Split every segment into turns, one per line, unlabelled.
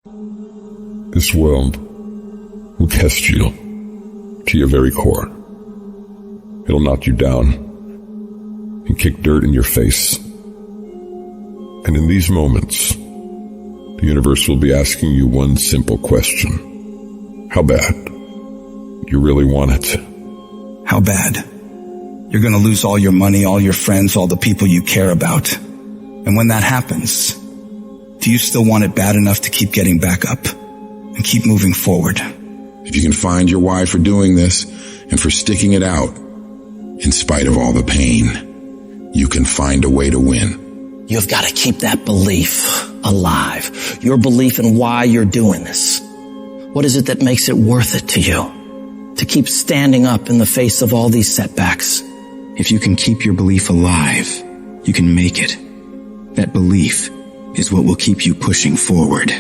This world will test you to your very core. It'll knock you down and kick dirt in your face. And in these moments, the universe will be asking you one simple question. How bad? You really want it?
How bad? You're going to lose all your money, all your friends, all the people you care about. And when that happens, do you still want it bad enough to keep getting back up and keep moving forward?
If you can find your why for doing this and for sticking it out, in spite of all the pain, you can find a way to win.
You've got to keep that belief alive. Your belief in why you're doing this. What is it that makes it worth it to you? To keep standing up in the face of all these setbacks.
If you can keep your belief alive, you can make it. That belief is what will keep you pushing forward.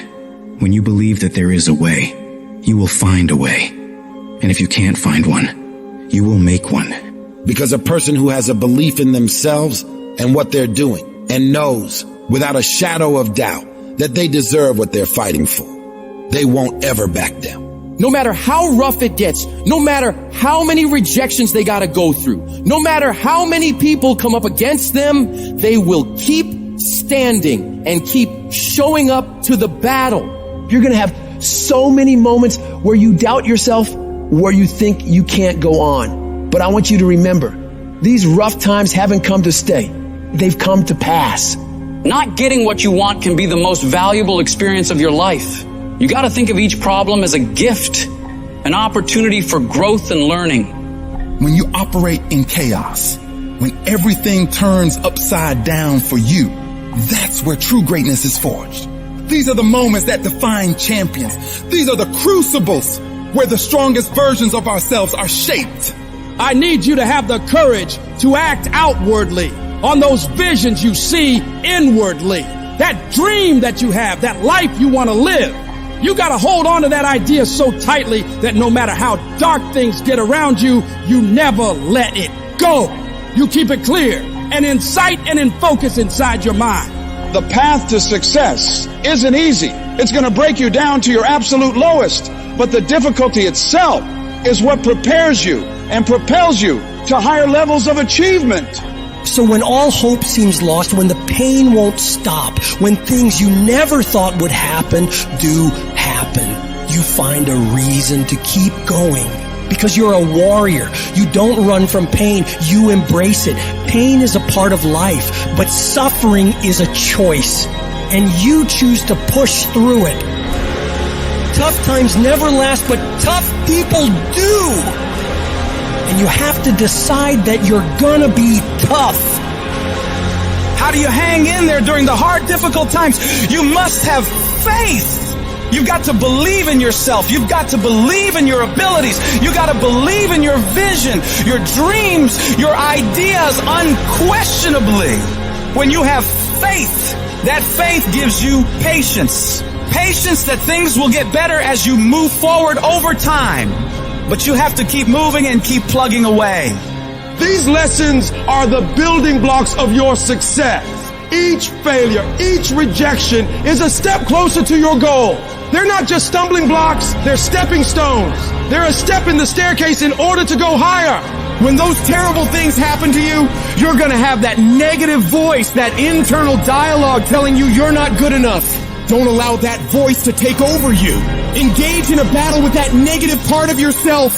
When you believe that there is a way, you will find a way. And if you can't find one, you will make one.
Because a person who has a belief in themselves and what they're doing and knows without a shadow of doubt that they deserve what they're fighting for, they won't ever back down.
No matter how rough it gets, no matter how many rejections they gotta go through, no matter how many people come up against them, they will keep standing and keep showing up to the battle.
You're gonna have so many moments where you doubt yourself, where you think you can't go on. But I want you to remember, these rough times haven't come to stay. They've come to pass.
Not getting what you want can be the most valuable experience of your life. You got to think of each problem as a gift, an opportunity for growth and learning.
When you operate in chaos, when everything turns upside down for you, that's where true greatness is forged. These are the moments that define champions. These are the crucibles where the strongest versions of ourselves are shaped.
I need you to have the courage to act outwardly on those visions you see inwardly. That dream that you have, that life you want to live. You got to hold on to that idea so tightly that no matter how dark things get around you, you never let it go. You keep it clear and in sight and in focus inside your mind.
The path to success isn't easy. It's going to break you down to your absolute lowest. But the difficulty itself is what prepares you and propels you to higher levels of achievement.
So when all hope seems lost, when the pain won't stop, when things you never thought would happen do happen, you find a reason to keep going. Because you're a warrior. You don't run from pain. You embrace it. Pain is a part of life, but suffering is a choice. And you choose to push through it. Tough times never last, but tough people do. And you have to decide that you're gonna be tough.
How do you hang in there during the hard, difficult times? You must have faith. You've got to believe in yourself. You've got to believe in your abilities. You've got to believe in your vision, your dreams, your ideas unquestionably. When you have faith, that faith gives you patience. Patience that things will get better as you move forward over time. But you have to keep moving and keep plugging away.
These lessons are the building blocks of your success. Each failure, each rejection is a step closer to your goal. They're not just stumbling blocks, they're stepping stones. They're a step in the staircase in order to go higher. When those terrible things happen to you, you're gonna have that negative voice, that internal dialogue telling you you're not good enough. Don't allow that voice to take over you. Engage in a battle with that negative part of yourself.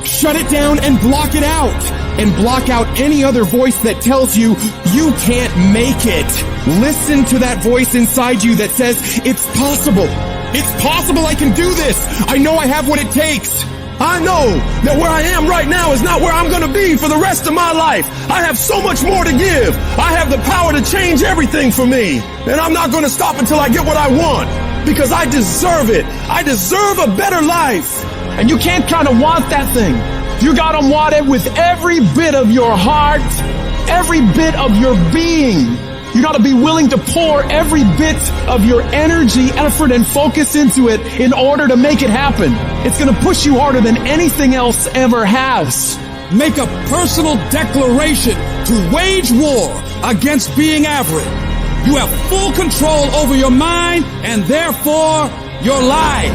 Shut it down and block it out. And block out any other voice that tells you you can't make it. Listen to that voice inside you that says, it's possible. It's possible I can do this. I know I have what it takes. I know that where I am right now is not where I'm going to be for the rest of my life. I have so much more to give. I have the power to change everything for me. And I'm not going to stop until I get what I want. Because I deserve it. I deserve a better life. And you can't kind of want that thing. You gotta want it with every bit of your heart, every bit of your being. You gotta be willing to pour every bit of your energy, effort, and focus into it in order to make it happen. It's gonna push you harder than anything else ever has. Make a personal declaration to wage war against being average. You have full control over your mind and therefore
your life.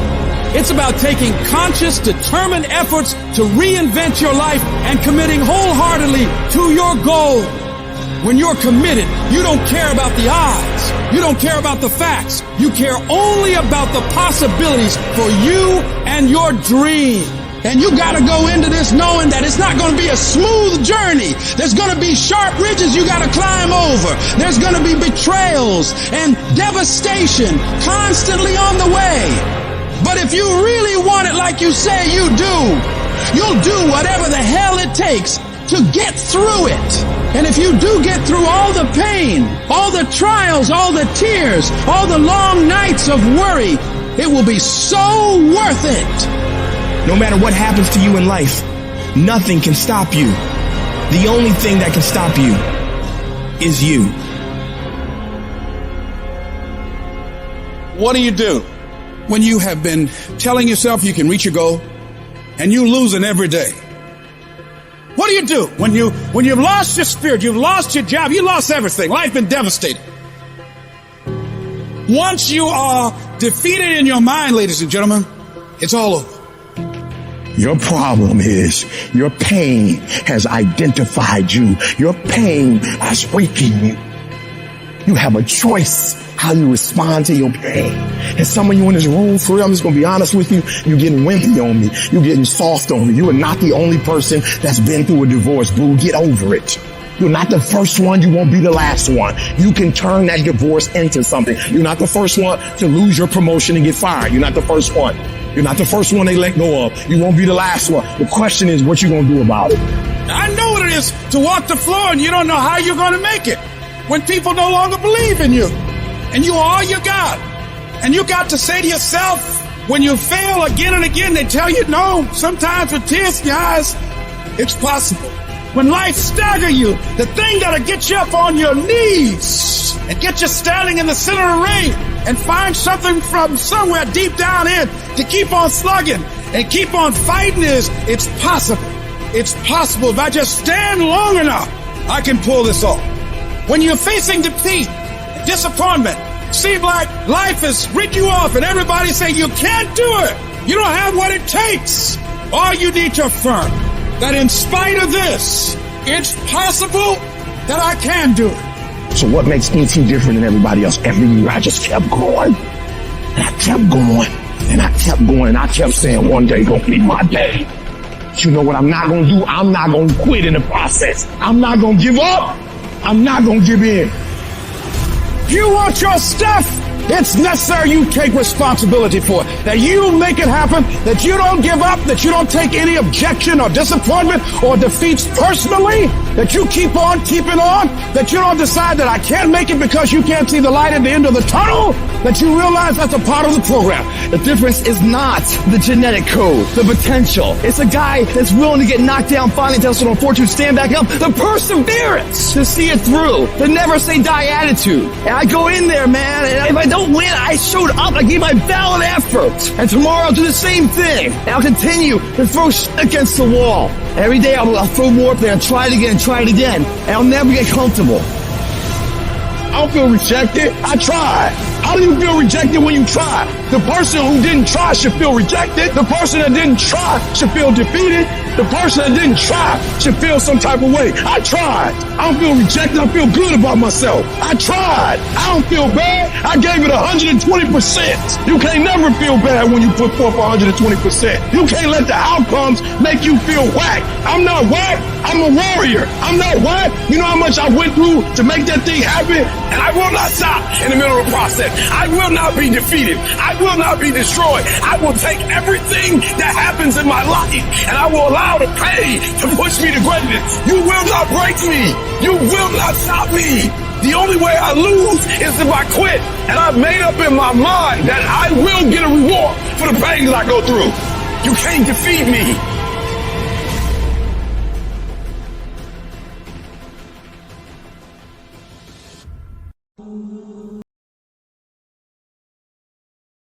It's about taking conscious, determined efforts to reinvent your life and committing wholeheartedly to your goal. When you're committed, you don't care about the odds. You don't care about the facts. You care only about the possibilities for you and your dream.
And you gotta go into this knowing that it's not gonna be a smooth journey. There's gonna be sharp ridges you gotta climb over. There's gonna be betrayals and devastation constantly on the way. But if you really want it like you say you do, you'll do whatever the hell it takes to get through it. And if you do get through all the pain, all the trials, all the tears, all the long nights of worry, it will be so worth it.
No matter what happens to you in life, nothing can stop you. The only thing that can stop you is you.
What do? When you have been telling yourself you can reach your goal and you losing every day? What do? When you've lost your spirit, you've lost your job, you lost everything, life been devastated. Once you are defeated in your mind, ladies and gentlemen, it's all over.
Your problem is your pain has identified you. Your pain is waking you. You have a choice how you respond to your pain. And some of you in this room, for real, I'm just going to be honest with you, you're getting wimpy on me. You're getting soft on me. You are not the only person that's been through a divorce, boo. Get over it. You're not the first one. You won't be the last one. You can turn that divorce into something. You're not the first one to lose your promotion and get fired. You're not the first one. You're not the first one they let go of. You won't be the last one. The question is, what you going to do about it?
I know what it is to walk the floor and you don't know how you're going to make it. When people no longer believe in you and you are all you got. And you got to say to yourself, when you fail again and again, they tell you no. Sometimes with tears in your eyes, it's possible. When life stagger you, the thing that'll get you up on your knees and get you standing in the center of the ring and find something from somewhere deep down in to keep on slugging and keep on fighting is, it's possible. It's possible. If I just stand long enough, I can pull this off. When you're facing defeat, disappointment, seem like life has written you off and everybody say you can't do it. You don't have what it takes. All you need to affirm that in spite of this, it's possible that I can do it.
So what makes ET different than everybody else? Every year I just kept going. And I kept going. And I kept going. And I kept saying one day gonna be my day. But you know what I'm not gonna do? I'm not gonna quit in the process. I'm not gonna give up. I'm not gonna give in.
You want your stuff? It's necessary you take responsibility for it. That you make it happen, that you don't give up, that you don't take any objection or disappointment or defeats personally, that you keep on keeping on, that you don't decide that I can't make it because you can't see the light at the end of the tunnel, that you realize that's a part of the program.
The difference is not the genetic code, the potential. It's a guy that's willing to get knocked down, finally tested on fortune, stand back up, the perseverance to see it through, the never say die attitude. And I go in there, man, and if I don't win, I showed up, I gave my valid effort. And tomorrow I'll do the same thing. And I'll continue to throw shit against the wall. Every day I'll throw more up there and try it again. And I'll never get comfortable.
I don't feel rejected. I tried. How do you feel rejected when you try? The person who didn't try should feel rejected. The person that didn't try should feel defeated. The person that didn't try should feel some type of way. I tried. I don't feel rejected. I feel good about myself. I tried. I don't feel bad. I gave it 120%. You can't never feel bad when you put forth 120%. You can't let the outcomes make you feel whack. I'm not whack. I'm a warrior. I'm not whack. You know how much I went through to make that thing happen? And I will not stop in the middle of the process. I will not be defeated. I will not be destroyed. I will take everything that happens in my life and I will allow the pain to push me to greatness. You will not break me. You will not stop me. The only way I lose is if I quit. And I've made up in my mind that I will get a reward for the pains I go through. You can't defeat me.